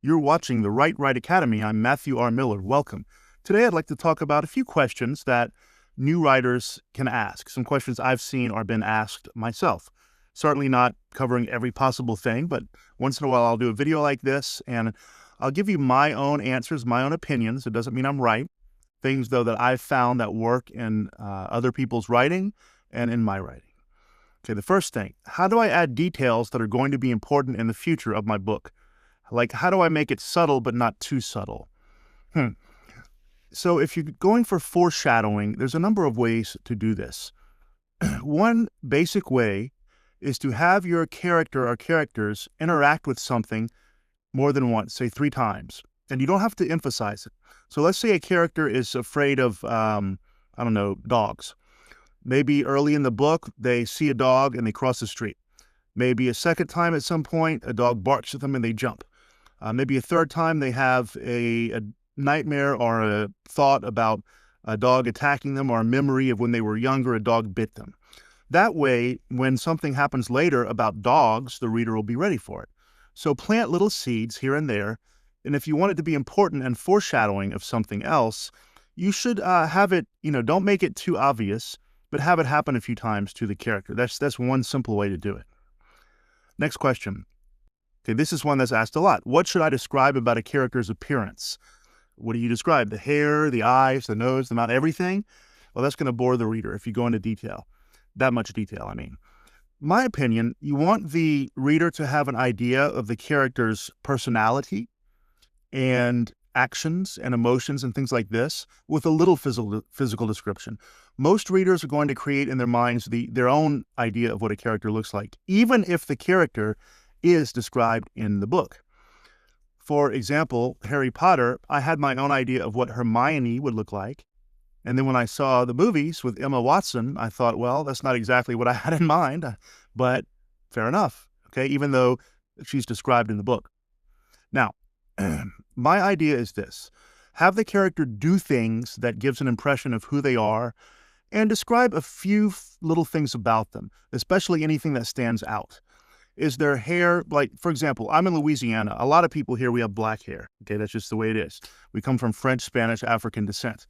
You're watching the Write Academy. I'm Matthew R. Miller. Welcome. Today, I'd like to talk about a few questions that new writers can ask. Some questions I've seen or been asked myself. Certainly not covering every possible thing, but once in a while I'll do a video like this and I'll give you my own answers, my own opinions. It doesn't mean I'm right. Things, though, that I've found that work in other people's writing and in my writing. Okay, the first thing, how do I add details that are going to be important in the future of my book? Like, how do I make it subtle but not too subtle? So if you're going for foreshadowing, there's a number of ways to do this. One basic way is to have your character or characters interact with something more than once, say 3 times. And you don't have to emphasize it. So let's say a character is afraid of, dogs. Maybe early in the book, they see a dog and they cross the street. Maybe a second time at some point, a dog barks at them and they jump. Maybe a third time they have a nightmare or a thought about a dog attacking them or a memory of when they were younger, a dog bit them. That way, when something happens later about dogs, the reader will be ready for it. So plant little seeds here and there. And if you want it to be important and foreshadowing of something else, you should have it, don't make it too obvious, but have it happen a few times to the character. That's one simple way to do it. Next question. Okay, this is one that's asked a lot. What should I describe about a character's appearance? What do you describe? The hair, the eyes, the nose, the mouth, everything? Well, that's going to bore the reader if you go into detail. That much detail, I mean. My opinion, you want the reader to have an idea of the character's personality and actions and emotions and things like this with a little physical description. Most readers are going to create in their minds their own idea of what a character looks like, even if the character is described in the book. For example, Harry Potter, I had my own idea of what Hermione would look like. And then when I saw the movies with Emma Watson, I thought, well, that's not exactly what I had in mind, but fair enough, okay, even though she's described in the book. Now, my idea is this. Have the character do things that gives an impression of who they are and describe a few little things about them, especially anything that stands out. Is their hair, like, for example, I'm in Louisiana. A lot of people here, we have black hair. Okay, that's just the way it is. We come from French, Spanish, African descent.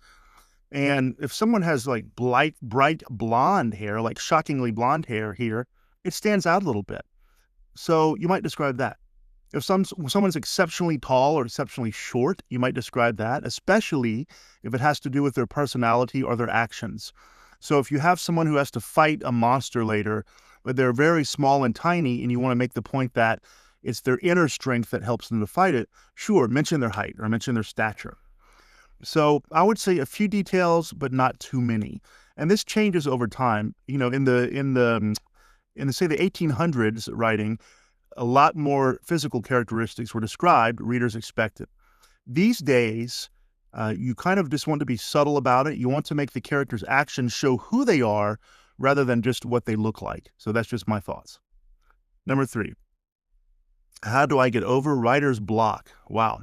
And if someone has like bright blonde hair, like shockingly blonde hair here, it stands out a little bit. So you might describe that. If someone's exceptionally tall or exceptionally short, you might describe that, especially if it has to do with their personality or their actions. So if you have someone who has to fight a monster later, but they're very small and tiny, and you want to make the point that it's their inner strength that helps them to fight it, sure, mention their height or mention their stature. So I would say a few details, but not too many. And this changes over time. In the say the 1800s writing, a lot more physical characteristics were described. Readers expected. These days, you kind of just want to be subtle about it. You want to make the character's actions show who they are rather than just what they look like. So that's just my thoughts. Number 3, how do I get over writer's block? Wow.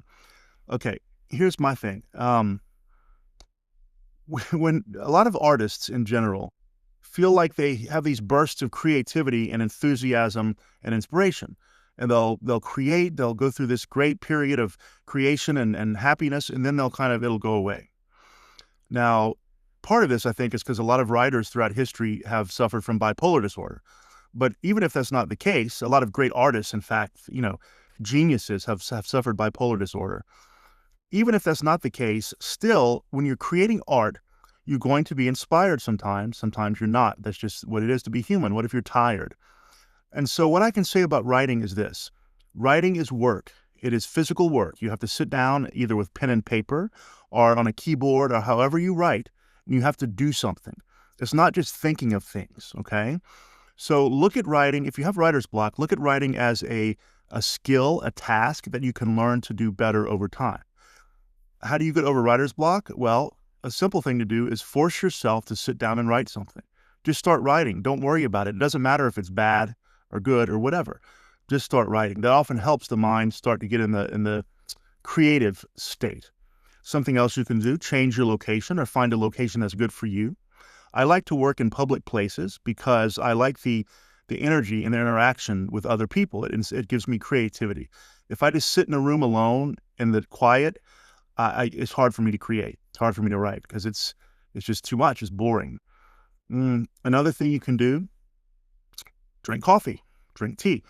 Okay, here's my thing. When a lot of artists in general feel like they have these bursts of creativity and enthusiasm and inspiration, and they'll go through this great period of creation and happiness, and then it'll go away. Now, part of this, I think, is because a lot of writers throughout history have suffered from bipolar disorder. But even if that's not the case, a lot of great artists, in fact, geniuses have suffered bipolar disorder. Even if that's not the case, still, when you're creating art, you're going to be inspired sometimes. Sometimes you're not. That's just what it is to be human. What if you're tired? And so what I can say about writing is this. Writing is work. It is physical work. You have to sit down either with pen and paper or on a keyboard or however you write. You have to do something. It's not just thinking of things, okay? So look at writing. If you have writer's block, look at writing as a skill, a task that you can learn to do better over time. How do you get over writer's block? Well, a simple thing to do is force yourself to sit down and write something. Just start writing. Don't worry about it. It doesn't matter if it's bad or good or whatever. Just start writing. That often helps the mind start to get in the creative state. Something else you can do, change your location or find a location that's good for you. I like to work in public places because I like the energy and the interaction with other people. It gives me creativity. If I just sit in a room alone in the quiet, it's hard for me to create. It's hard for me to write because it's just too much. It's boring. Another thing you can do, drink coffee, drink tea.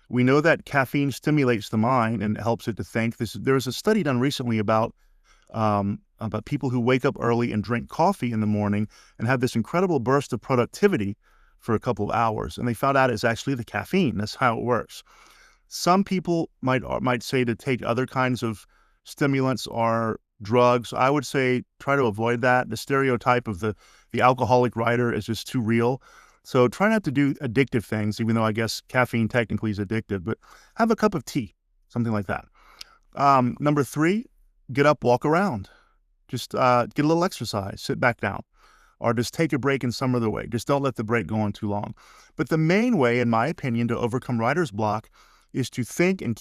We know that caffeine stimulates the mind and helps it to think. There was a study done recently about people who wake up early and drink coffee in the morning and have this incredible burst of productivity for a couple of hours. And they found out it's actually the caffeine. That's how it works. Some people might say to take other kinds of stimulants or drugs. I would say try to avoid that. The stereotype of the alcoholic writer is just too real. So try not to do addictive things, even though I guess caffeine technically is addictive, but have a cup of tea, something like that. Number 3, get up, walk around. Just get a little exercise, sit back down, or just take a break in some other way. Just don't let the break go on too long. But the main way, in my opinion, to overcome writer's block is to think and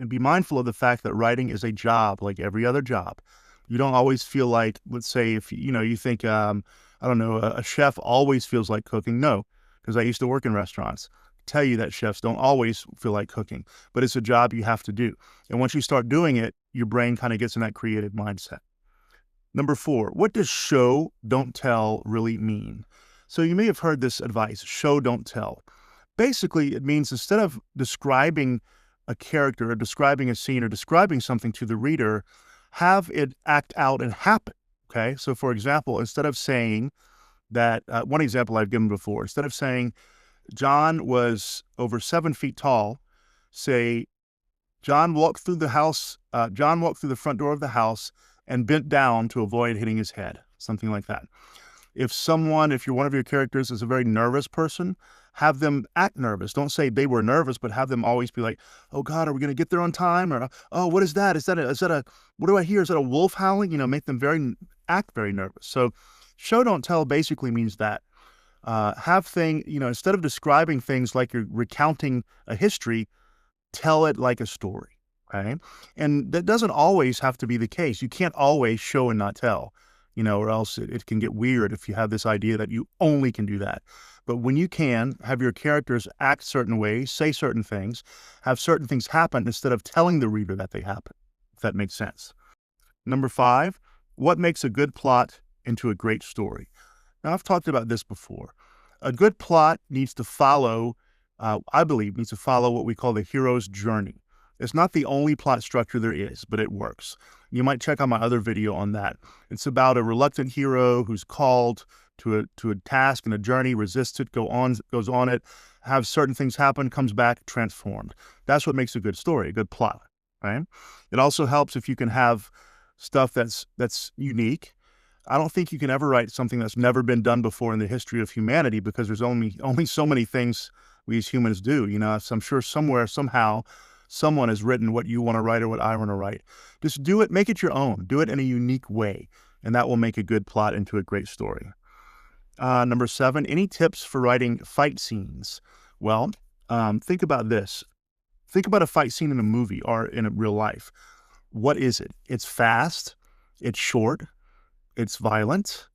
be mindful of the fact that writing is a job like every other job. You don't always feel like, let's say if you think, I don't know, a chef always feels like cooking. No, because I used to work in restaurants. Tell you that chefs don't always feel like cooking, but it's a job you have to do. And once you start doing it, your brain kind of gets in that creative mindset. Number 4, what does show, don't tell really mean? So you may have heard this advice, show, don't tell. Basically, it means instead of describing a character or describing a scene or describing something to the reader, have it act out and happen, okay? So for example, instead of saying that, one example I've given before, instead of saying John was over 7 feet tall, say John walked through the front door of the house and bent down to avoid hitting his head, something like that. If you're one of your characters is a very nervous person, have them act nervous. Don't say they were nervous, but have them always be like, oh God, are we going to get there on time? Or, oh, what is that? What do I hear? Is that a wolf howling? Make them act very nervous. So show, don't tell basically means that. Instead of describing things like you're recounting a history, tell it like a story, okay? And that doesn't always have to be the case. You can't always show and not tell, or else it can get weird if you have this idea that you only can do that. But when you can, have your characters act certain ways, say certain things, have certain things happen instead of telling the reader that they happen, if that makes sense. Number 5, what makes a good plot into a great story? Now, I've talked about this before. A good plot needs to follow, I believe, what we call the hero's journey. It's not the only plot structure there is, but it works. You might check out my other video on that. It's about a reluctant hero who's called to a task and a journey, resists it, goes on it, have certain things happen, comes back transformed. That's what makes a good story, a good plot, right? It also helps if you can have stuff that's unique. I don't think you can ever write something that's never been done before in the history of humanity because there's only so many things we as humans do. So I'm sure somewhere, somehow, someone has written what you want to write or what I want to write. Just do it, make it your own. Do it in a unique way, and that will make a good plot into a great story. Number 7, any tips for writing fight scenes? Well, think about this. Think about a fight scene in a movie or in a real life. What is it? It's fast, it's short, it's violent,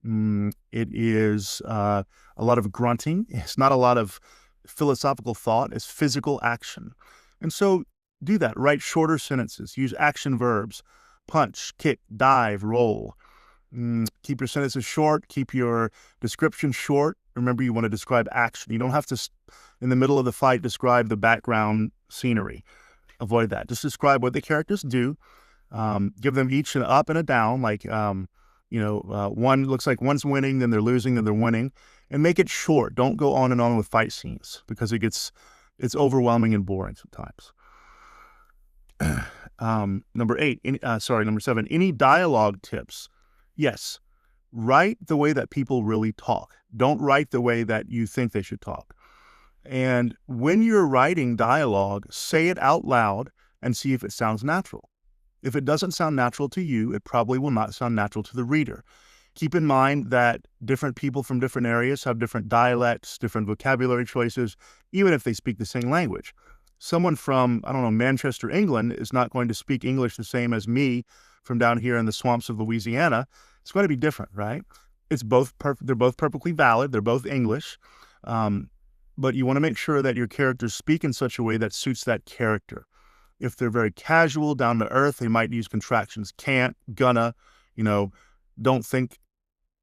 it is a lot of grunting, it's not a lot of philosophical thought, it's physical action. And so do that, write shorter sentences, use action verbs, punch, kick, dive, roll. Keep your sentences short, keep your description short. Remember, you want to describe action. You don't have to, in the middle of the fight, describe the background scenery. Avoid that. Just describe what the characters do. Give them each an up and a down, like, one looks like one's winning, then they're losing, then they're winning, and make it short. Don't go on and on with fight scenes because it's overwhelming and boring sometimes. Number 7, any dialogue tips? Yes, write the way that people really talk. Don't write the way that you think they should talk. And when you're writing dialogue, say it out loud and see if it sounds natural. If it doesn't sound natural to you, it probably will not sound natural to the reader. Keep in mind that different people from different areas have different dialects, different vocabulary choices, even if they speak the same language. Someone from, Manchester, England is not going to speak English the same as me from down here in the swamps of Louisiana. It's going to be different, right? They're both perfectly valid. They're both English. But you want to make sure that your characters speak in such a way that suits that character. If they're very casual, down to earth, they might use contractions. Can't, gonna, don't think,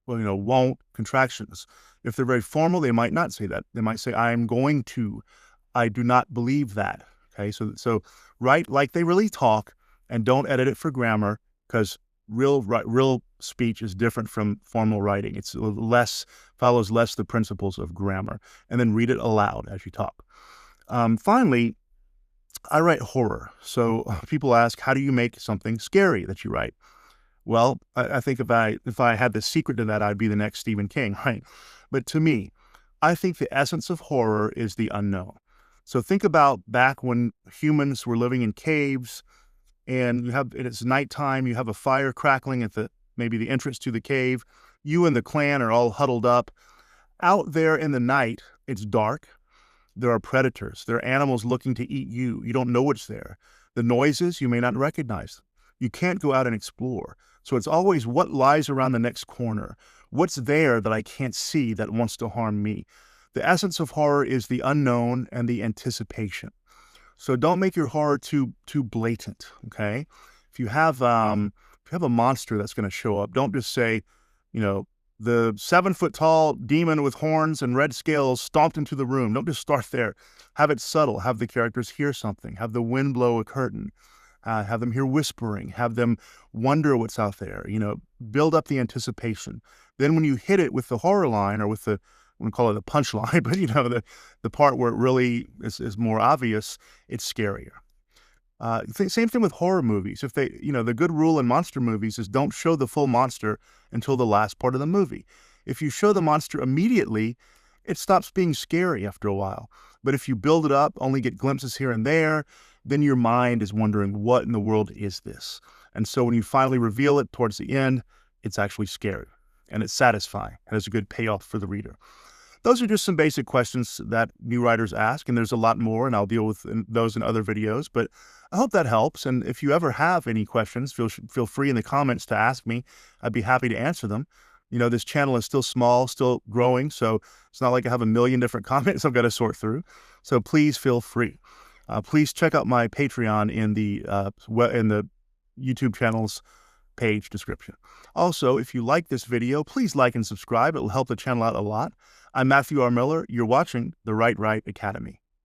won't, contractions. If they're very formal, they might not say that. They might say, I am going to, I do not believe that. Okay, so write like they really talk and don't edit it for grammar, because real speech is different from formal writing. It's follows less the principles of grammar. And then read it aloud as you talk. Finally, I write horror. So people ask, how do you make something scary that you write? Well, I think if I had the secret to that, I'd be the next Stephen King, right? But to me, I think the essence of horror is the unknown. So think about back when humans were living in caves, and it's nighttime, you have a fire crackling at maybe the entrance to the cave. You and the clan are all huddled up. Out there in the night, it's dark. There are predators. There are animals looking to eat you. You don't know what's there. The noises, you may not recognize. You can't go out and explore. So it's always what lies around the next corner. What's there that I can't see that wants to harm me? The essence of horror is the unknown and the anticipation. So don't make your horror too blatant, okay? If you have a monster that's going to show up, don't just say, the 7-foot-tall demon with horns and red scales stomped into the room. Don't just start there. Have it subtle. Have the characters hear something. Have the wind blow a curtain. Have them hear whispering. Have them wonder what's out there. Build up the anticipation. Then when you hit it with the horror line, or with the, I wouldn't call it the punchline, but the part where it really is more obvious, it's scarier. Same thing with horror movies. If the good rule in monster movies is don't show the full monster until the last part of the movie. If you show the monster immediately, it stops being scary after a while. But if you build it up, only get glimpses here and there, then your mind is wondering, what in the world is this? And so when you finally reveal it towards the end, it's actually scary and it's satisfying and it's a good payoff for the reader. Those are just some basic questions that new writers ask, and there's a lot more, and I'll deal with those in other videos, but I hope that helps. And if you ever have any questions, feel free in the comments to ask me. I'd be happy to answer them. This channel is still small, still growing, so it's not like I have a million different comments I've got to sort through. So please feel free. Please check out my Patreon in the YouTube channel's page description. Also, if you like this video, please like and subscribe. It will help the channel out a lot. I'm Matthew R. Miller. You're watching the Write Right Academy.